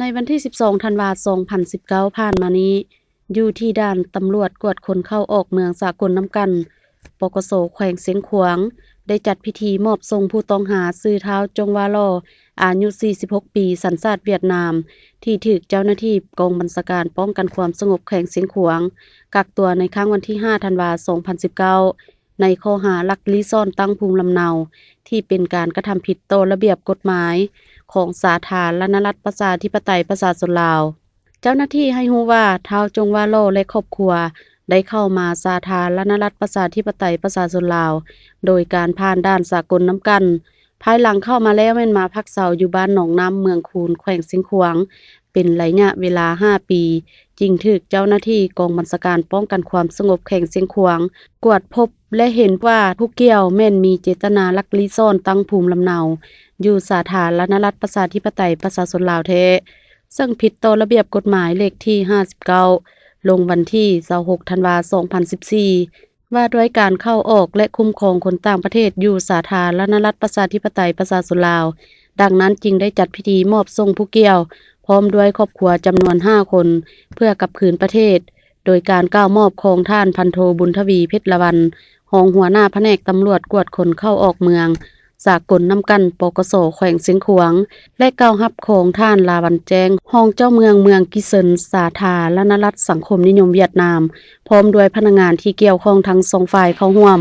ในวันที่ 12 ธันวาคม 2019 ผ่านมานี้ อยู่ที่ด่านตำรวจกวดคนเข้าออกเมืองสากลน้ำกัน ปกส แขวงเสียงขวาง ได้จัดพิธีมอบทรงผู้ต้องหาซื่อท้าวจงวาลอ อายุ 46 ปี สัญชาติเวียดนาม ที่ถูกเจ้าหน้าที่กองบัญชาการป้องกันความสงบแขวงเสียงขวาง กักตัวในครั้งวันที่ 5 ธันวาคม 2019 ในข้อหาลักลี้ซ่อนตั้งภูมิลำเนา ที่เป็นการกระทำผิดต่อระเบียบกฎหมายของสาธารณรัฐประชาธิปไตยประชาชนลาว เจ้าหน้าที่ให้รู้ว่าท้าวจงวาลอและครอบครัวได้เข้ามาสาธารณรัฐประชาธิปไตยประชาชนลาว โดยการผ่านด่านสากลน้ำกัน ภายหลังเข้ามาแล้วแม่นมาพักเสาอยู่บ้านหนองน้ำเมืองคูนแขวงเสียงขวาง เป็นระยะเวลา 5 ปี จึงถูกเจ้าหน้าที่กองบัญชาการป้องกันความสงบแขวงเสียงขวาง กวดพบและเห็นว่าผู้เกี่ยวแม่นมีเจตนาลักลี้ซ่อนตั้งภูมิลำเนา อยู่สาธารณรัฐประชาธิปไตยประชาชนลาวแท้ ซึ่งผิดต่อระเบียบกฎหมายเลขที่ 59 ลงวันที่ 26 ธันวาคม 2014 ว่าด้วยการเข้าออกและคุ้มครองคนต่างประเทศอยู่สาธารณรัฐประชาธิปไตยประชาชนลาว ดังนั้นจึงได้จัดพิธีมอบทรงผู้เกี่ยว พร้อมด้วยครอบครัวจำนวน 5 คน เพื่อกลับคืนประเทศ โดยการกล่าวมอบของท่านพันโทบุญทวีเพชรละวัน รองหัวหน้าแผนกตำรวจกวดคนเข้าออกเมือง สากลน้ำกัน ปกส แขวงเสียงขวาง และกล่าวรับของท่านลาวันแจ้ง รองเจ้าเมืองกิเซิน สาธารณรัฐสังคมนิยมเวียดนาม พร้อมด้วยพนักงานที่เกี่ยวข้องทั้งสองฝ่ายเข้าร่วม